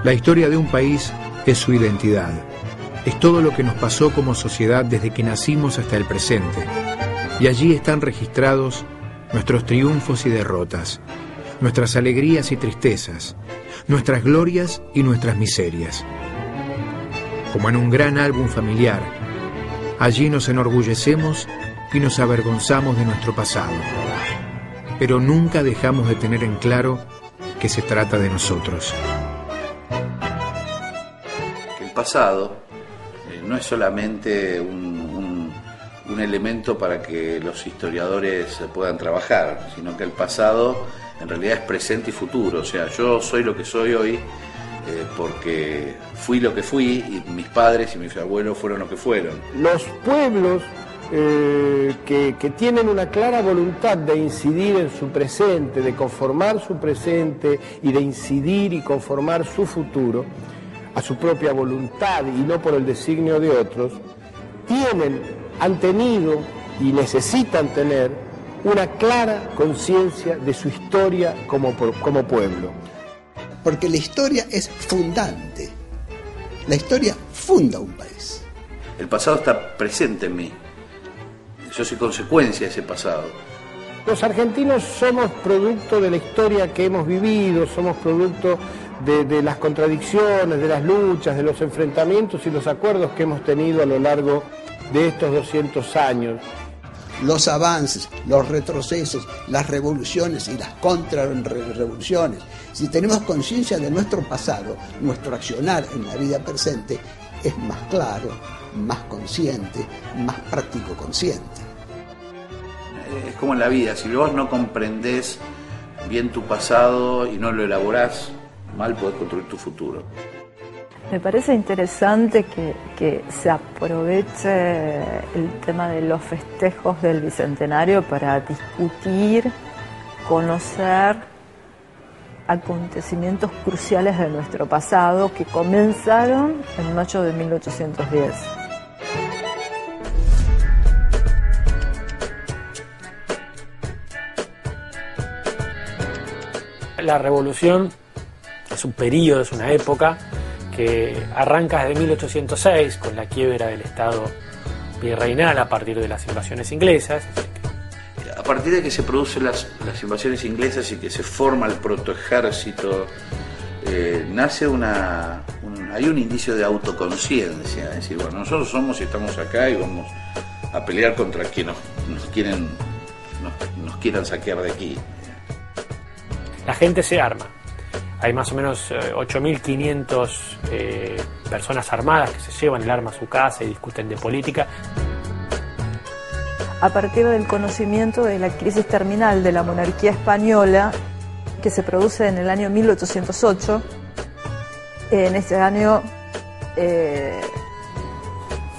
La historia de un país es su identidad. Es todo lo que nos pasó como sociedad desde que nacimos hasta el presente. Y allí están registrados nuestros triunfos y derrotas, nuestras alegrías y tristezas, nuestras glorias y nuestras miserias. Como en un gran álbum familiar, allí nos enorgullecemos y nos avergonzamos de nuestro pasado. Pero nunca dejamos de tener en claro que se trata de nosotros. El pasado no es solamente un elemento para que los historiadores puedan trabajar, sino que el pasado en realidad es presente y futuro. O sea, yo soy lo que soy hoy porque fui lo que fui y mis padres y mis abuelos fueron lo que fueron. Los pueblos que tienen una clara voluntad de incidir en su presente, de conformar su presente y de incidir y conformar su futuro a su propia voluntad y no por el designio de otros, han tenido y necesitan tener una clara conciencia de su historia como pueblo. Porque la historia es fundante. La historia funda un país. El pasado está presente en mí. Yo soy consecuencia de ese pasado. Los argentinos somos producto de la historia que hemos vivido, somos producto de las contradicciones, de las luchas, de los enfrentamientos y los acuerdos que hemos tenido a lo largo de estos 200 años. Los avances, los retrocesos, las revoluciones y las contrarrevoluciones. Si tenemos conciencia de nuestro pasado, nuestro accionar en la vida presente es más claro, más consciente, más práctico consciente. Es como en la vida, si vos no comprendés bien tu pasado y no lo elaborás, mal podés construir tu futuro. Me parece interesante que se aproveche el tema de los festejos del Bicentenario para discutir, conocer acontecimientos cruciales de nuestro pasado que comenzaron en mayo de 1810. La revolución es un periodo, es una época que arranca desde 1806 con la quiebra del Estado virreinal a partir de las invasiones inglesas. A partir de que se producen las invasiones inglesas y que se forma el protoejército, nace hay un indicio de autoconciencia, es decir, bueno, nosotros somos y estamos acá y vamos a pelear contra quienes nos quieran saquear de aquí. La gente se arma. Hay más o menos 8.500 personas armadas que se llevan el arma a su casa y discuten de política. A partir del conocimiento de la crisis terminal de la monarquía española, que se produce en el año 1808, en este año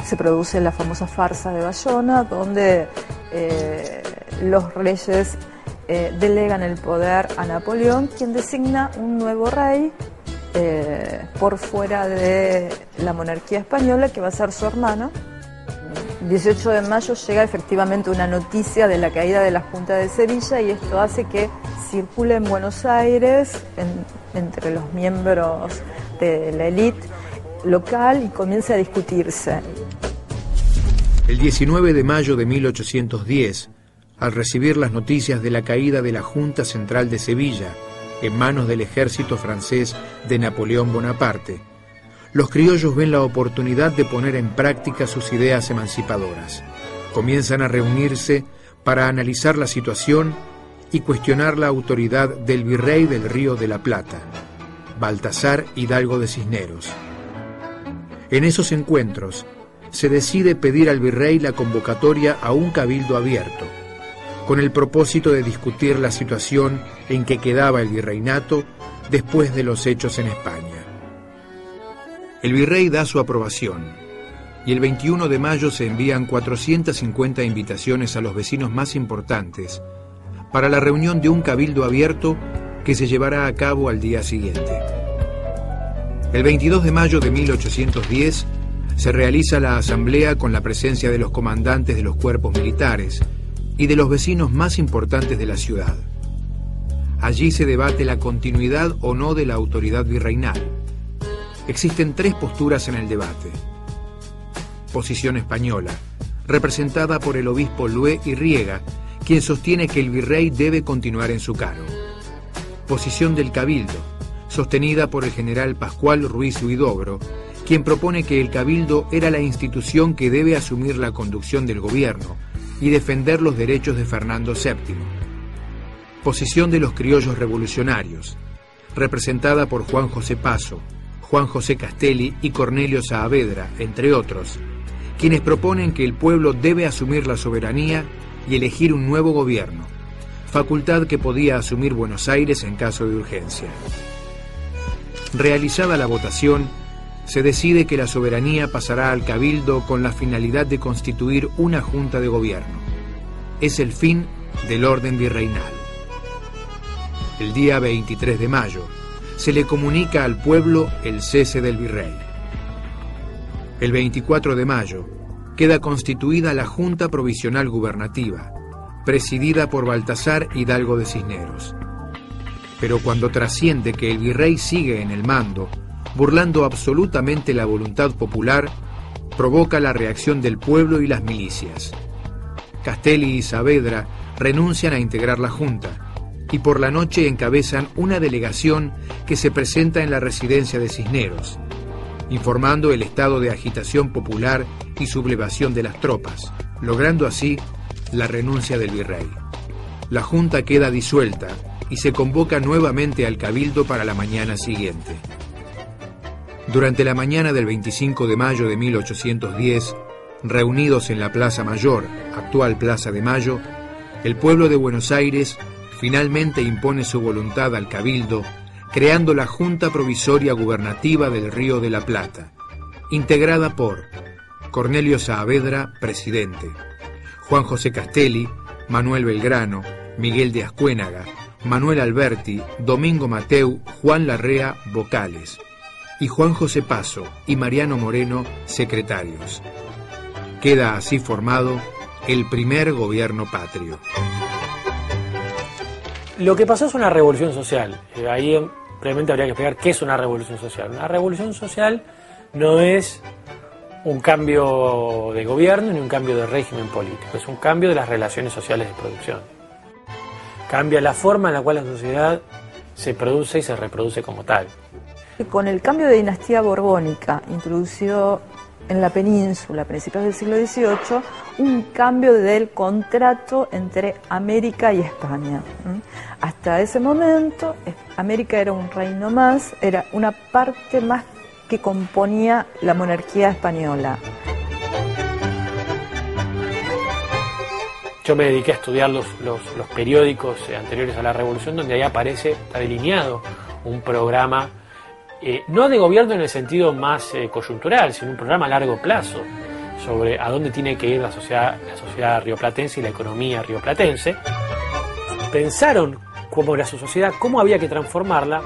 se produce la famosa farsa de Bayona, donde los reyes delegan el poder a Napoleón, quien designa un nuevo rey por fuera de la monarquía española, que va a ser su hermano. El 18 de mayo llega efectivamente una noticia de la caída de la Junta de Sevilla y esto hace que circule en Buenos Aires entre los miembros de la élite local y comience a discutirse. El 19 de mayo de 1810, al recibir las noticias de la caída de la Junta Central de Sevilla en manos del ejército francés de Napoleón Bonaparte, los criollos ven la oportunidad de poner en práctica sus ideas emancipadoras. Comienzan a reunirse para analizar la situación y cuestionar la autoridad del virrey del Río de la Plata, Baltasar Hidalgo de Cisneros. En esos encuentros se decide pedir al virrey la convocatoria a un cabildo abierto, con el propósito de discutir la situación en que quedaba el virreinato después de los hechos en España. El virrey da su aprobación y el 21 de mayo se envían 450 invitaciones a los vecinos más importantes para la reunión de un cabildo abierto que se llevará a cabo al día siguiente. El 22 de mayo de 1810 se realiza la asamblea con la presencia de los comandantes de los cuerpos militares y de los vecinos más importantes de la ciudad. Allí se debate la continuidad o no de la autoridad virreinal. existen tres posturas en el debate. Posición española, representada por el obispo Lué y Riega, quien sostiene que el virrey debe continuar en su cargo. Posición del Cabildo, sostenida por el general Pascual Ruiz Huidobro, quien propone que el Cabildo era la institución que debe asumir la conducción del gobierno y defender los derechos de Fernando VII. Posición de los criollos revolucionarios, representada por Juan José Paso, Juan José Castelli y Cornelio Saavedra, entre otros, quienes proponen que el pueblo debe asumir la soberanía y elegir un nuevo gobierno, facultad que podía asumir Buenos Aires en caso de urgencia. Realizada la votación, se decide que la soberanía pasará al Cabildo con la finalidad de constituir una junta de gobierno. Es el fin del orden virreinal. El día 23 de mayo, se le comunica al pueblo el cese del virrey. El 24 de mayo, queda constituida la Junta Provisional Gubernativa, presidida por Baltasar Hidalgo de Cisneros. Pero cuando trasciende que el virrey sigue en el mando, burlando absolutamente la voluntad popular, provoca la reacción del pueblo y las milicias. Castelli y Saavedra renuncian a integrar la Junta y por la noche encabezan una delegación que se presenta en la residencia de Cisneros, informando el estado de agitación popular y sublevación de las tropas, logrando así la renuncia del virrey. La Junta queda disuelta y se convoca nuevamente al Cabildo para la mañana siguiente. Durante la mañana del 25 de mayo de 1810, reunidos en la Plaza Mayor, actual Plaza de Mayo, el pueblo de Buenos Aires finalmente impone su voluntad al Cabildo, creando la Junta Provisoria Gubernativa del Río de la Plata, integrada por Cornelio Saavedra, presidente, Juan José Castelli, Manuel Belgrano, Miguel de Ascuénaga, Manuel Alberti, Domingo Mateu, Juan Larrea, vocales, y Juan José Paso y Mariano Moreno, secretarios. Queda así formado el primer gobierno patrio. Lo que pasó es una revolución social. Ahí realmente habría que explicar qué es una revolución social. Una revolución social no es un cambio de gobierno ni un cambio de régimen político, es un cambio de las relaciones sociales de producción. Cambia la forma en la cual la sociedad se produce y se reproduce como tal. Con el cambio de dinastía borbónica introducido en la península a principios del siglo XVIII, un cambio del contrato entre América y España. Hasta ese momento, América era un reino más, era una parte más que componía la monarquía española. Yo me dediqué a estudiar los periódicos anteriores a la Revolución, donde ahí aparece, está delineado un programa, no de gobierno en el sentido más coyuntural, sino un programa a largo plazo sobre a dónde tiene que ir la sociedad rioplatense y la economía rioplatense. Pensaron cómo era su sociedad, cómo había que transformarla,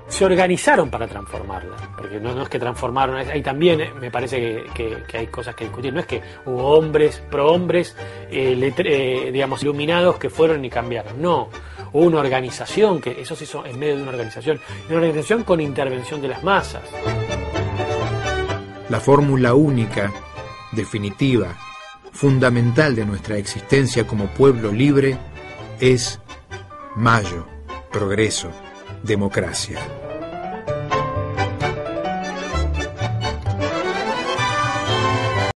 se organizaron para transformarla, porque no es que transformaron, ahí también me parece que hay cosas que discutir, no es que hubo hombres, prohombres, digamos, iluminados que fueron y cambiaron, no, hubo una organización, que eso se hizo en medio de una organización con intervención de las masas. La fórmula única, definitiva, fundamental de nuestra existencia como pueblo libre es Mayo, progreso, democracia.